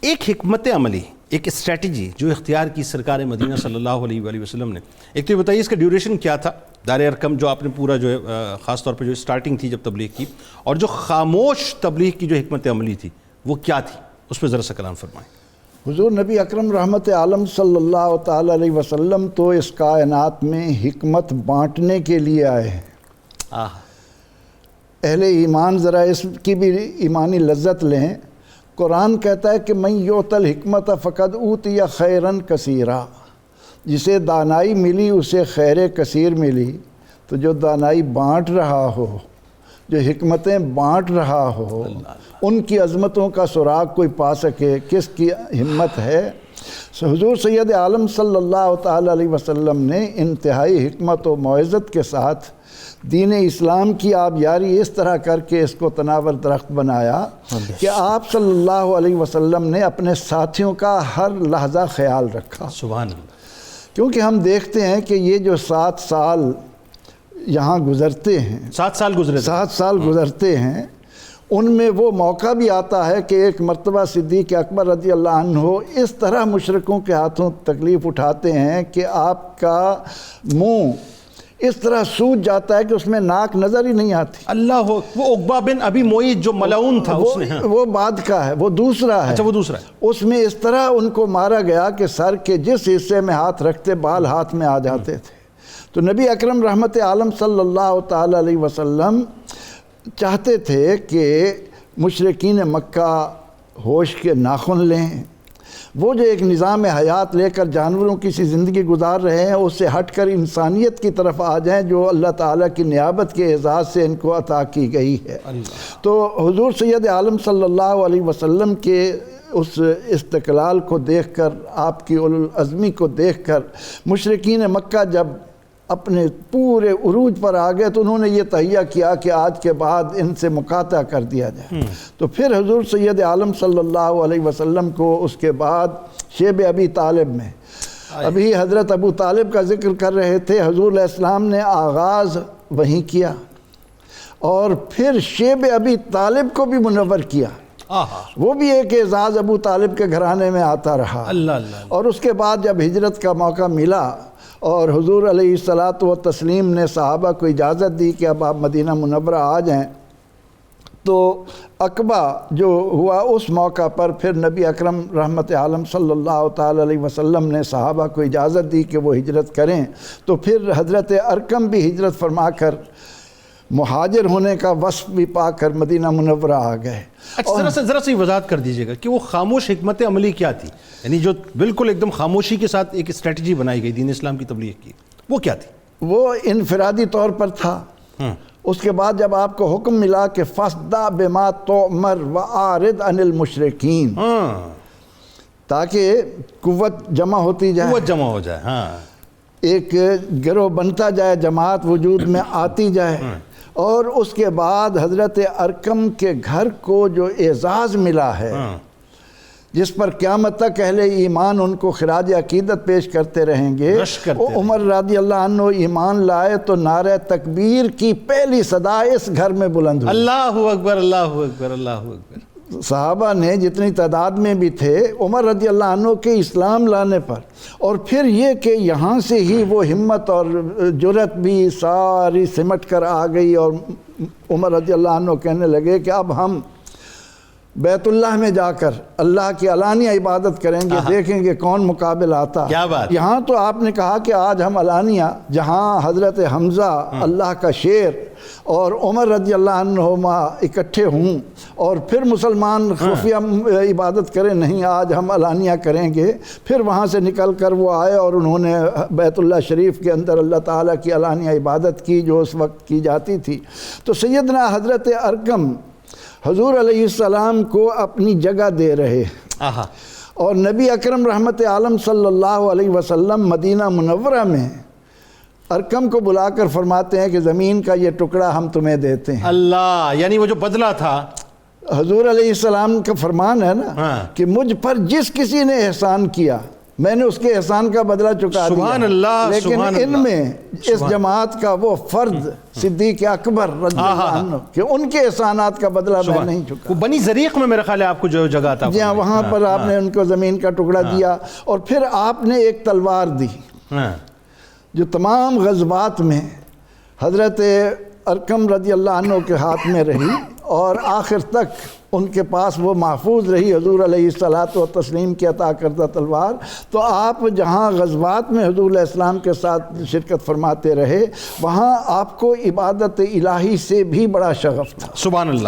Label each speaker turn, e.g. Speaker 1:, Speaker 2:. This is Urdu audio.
Speaker 1: ایک حکمت عملی، ایک اسٹریٹجی جو اختیار کی سرکار مدینہ صلی اللہ علیہ وآلہ وسلم نے، ایک تو یہ بتائیے اس کا ڈیوریشن کیا تھا، دار ارقم جو آپ نے پورا جو ہے خاص طور پہ جو سٹارٹنگ تھی جب تبلیغ کی، اور جو خاموش تبلیغ کی جو حکمت عملی تھی وہ کیا تھی، اس پہ ذرا سا کلام فرمائیں۔
Speaker 2: حضور نبی اکرم رحمت عالم صلی اللہ تعالیٰ علیہ وسلم تو اس کائنات میں حکمت بانٹنے کے لیے آئے ہیں۔ اہل ایمان ذرا اس کی بھی ایمانی لذت لیں۔ قرآن کہتا ہے کہ من یؤت الحکمت فقد اوتی خیرا کثیرا، جسے دانائی ملی اسے خیر کثیر ملی۔ تو جو دانائی بانٹ رہا ہو، جو حکمتیں بانٹ رہا ہو، ان کی عظمتوں کا سراغ کوئی پا سکے، کس کی ہمت ہے؟ حضور سید عالم صلی اللہ تعالیٰ علیہ وسلم نے انتہائی حکمت و موعظت کے ساتھ دین اسلام کی آبیاری اس طرح کر کے اس کو تناور درخت بنایا کہ آپ صلی اللہ علیہ وسلم نے اپنے ساتھیوں کا ہر لحظہ خیال رکھا۔
Speaker 1: سبحان اللہ۔
Speaker 2: کیونکہ ہم دیکھتے ہیں کہ یہ جو 7 سال یہاں گزرتے ہیں،
Speaker 1: 7 سال گزرے،
Speaker 2: 7 سال گزرتے ہیں، ان میں وہ موقع بھی آتا ہے کہ ایک مرتبہ صدیق اکبر رضی اللہ عنہ اس طرح مشرکوں کے ہاتھوں تکلیف اٹھاتے ہیں کہ آپ کا منہ اس طرح سوج جاتا ہے کہ اس میں ناک نظر ہی نہیں آتی۔
Speaker 1: اللہ ہو، وہ عقبہ بن ابی معیط جو ملعون تھا اس نے،
Speaker 2: وہ بعد کا ہے، وہ دوسرا ہے۔
Speaker 1: اچھا وہ دوسرا ہے۔
Speaker 2: اس میں اس طرح ان کو مارا گیا کہ سر کے جس حصے میں ہاتھ رکھتے بال ہاتھ میں آ جاتے تھے۔ تو نبی اکرم رحمت عالم صلی اللہ تعالیٰ علیہ وسلم چاہتے تھے کہ مشرکین مکہ ہوش کے ناخن لیں، وہ جو ایک نظام حیات لے کر جانوروں کی سی زندگی گزار رہے ہیں اس سے ہٹ کر انسانیت کی طرف آ جائیں جو اللہ تعالیٰ کی نیابت کے اعزاز سے ان کو عطا کی گئی ہے۔ تو حضور سید عالم صلی اللہ علیہ وسلم کے اس استقلال کو دیکھ کر، آپ کی اولوالعزمی کو دیکھ کر مشرکین مکہ جب اپنے پورے عروج پر آ گئے تو انہوں نے یہ تہیہ کیا کہ آج کے بعد ان سے مقاطعہ کر دیا جائے۔ تو پھر حضور سید عالم صلی اللہ علیہ وسلم کو اس کے بعد شیب ابی طالب میں، ابھی حضرت ابو طالب کا ذکر کر رہے تھے، حضور علیہ السلام نے آغاز وہیں کیا اور پھر شیب ابی طالب کو بھی منور کیا۔ وہ بھی ایک اعزاز ابو طالب کے گھرانے میں آتا رہا۔ اور اس کے بعد جب ہجرت کا موقع ملا اور حضور علیہ الصلاۃ والتسلیم نے صحابہ کو اجازت دی کہ اب آپ مدینہ منورہ آ جائیں، تو عقبہ جو ہوا اس موقع پر پھر نبی اکرم رحمت عالم صلی اللہ تعالیٰ علیہ وسلم نے صحابہ کو اجازت دی کہ وہ ہجرت کریں۔ تو پھر حضرت ارقم بھی ہجرت فرما کر مہاجر ہونے کا وصف بھی پا کر مدینہ منورہ آ گئے۔
Speaker 1: اچھا ذرا سی وضاحت کر دیجئے گا کہ وہ خاموش حکمت عملی کیا تھی، یعنی جو بالکل ایک دم خاموشی کے ساتھ ایک اسٹریٹجی بنائی گئی دین اسلام کی تبلیغ کی، وہ کیا تھی؟
Speaker 2: وہ انفرادی طور پر تھا۔ اس کے بعد جب آپ کو حکم ملا کہ فَاصْدَعْ بِمَا تُؤْمَرْ وَأَعْرِضْ عَنِ الْمُشْرِكِينَ، تاکہ قوت جمع ہوتی جائے،
Speaker 1: قوت جمع ہو جائے،
Speaker 2: ایک گروہ بنتا جائے، جماعت وجود میں آتی جائے۔ اور اس کے بعد حضرت ارقم کے گھر کو جو اعزاز ملا ہے، جس پر قیامت تک اہل ایمان ان کو خراج عقیدت پیش کرتے رہیں گے، عمر رضی اللہ عنہ ایمان لائے تو نعرہ تکبیر کی پہلی صدا اس گھر میں بلند ہوئی۔
Speaker 1: اللہ اکبر، اللہ اکبر، اللہ اکبر۔
Speaker 2: صحابہ نے جتنی تعداد میں بھی تھے، عمر رضی اللہ عنہ کے اسلام لانے پر، اور پھر یہ کہ یہاں سے ہی وہ ہمت اور جرت بھی ساری سمٹ کر آ گئی، اور عمر رضی اللہ عنہ کہنے لگے کہ اب ہم بیت اللہ میں جا کر اللہ کی علانیہ عبادت کریں گے، دیکھیں گے کون مقابل آتا۔
Speaker 1: کیا بات!
Speaker 2: یہاں تو آپ نے کہا کہ آج ہم علانیہ، جہاں حضرت حمزہ اللہ کا شیر اور عمر رضی اللہ عنہما اکٹھے ہوں اور پھر مسلمان خفیہ عبادت کریں، نہیں، آج ہم علانیہ کریں گے۔ پھر وہاں سے نکل کر وہ آئے اور انہوں نے بیت اللہ شریف کے اندر اللہ تعالیٰ کی علانیہ عبادت کی جو اس وقت کی جاتی تھی۔ تو سیدنا حضرت ارقم حضور علیہ السلام کو اپنی جگہ دے رہے، اور نبی اکرم رحمت عالم صلی اللہ علیہ وسلم مدینہ منورہ میں ارقم کو بلا کر فرماتے ہیں کہ زمین کا یہ ٹکڑا ہم تمہیں دیتے ہیں۔
Speaker 1: اللہ، یعنی وہ جو بدلہ تھا،
Speaker 2: حضور علیہ السلام کا فرمان ہے نا کہ مجھ پر جس کسی نے احسان کیا میں نے اس کے احسان کا بدلہ چکا دیا.
Speaker 1: سبحان اللہ،
Speaker 2: لیکن
Speaker 1: سبحان
Speaker 2: ان
Speaker 1: اللہ،
Speaker 2: میں اس جماعت کا وہ فرد صدیق اکبر رضی اللہ عنہ کہ ان کے احسانات کا بدلہ میں نہیں چکا.
Speaker 1: وہ بنی زریق میں میرا خیال ہے آپ کو جو جگہ تھا.
Speaker 2: جی ہاں، وہاں پر آپ نے ان کو زمین کا ٹکڑا دیا اور پھر آپ نے ایک تلوار دی جو تمام غزوات میں حضرت ارقم رضی اللہ عنہ کے ہاتھ میں رہی اور آخر تک ان کے پاس وہ محفوظ رہی، حضور علیہ الصلاۃ والتسلیم کی عطا کردہ تلوار. تو آپ جہاں غزوات میں حضور علیہ السلام کے ساتھ شرکت فرماتے رہے، وہاں آپ کو عبادت الہی سے بھی بڑا شغف تھا.
Speaker 1: سبحان اللہ.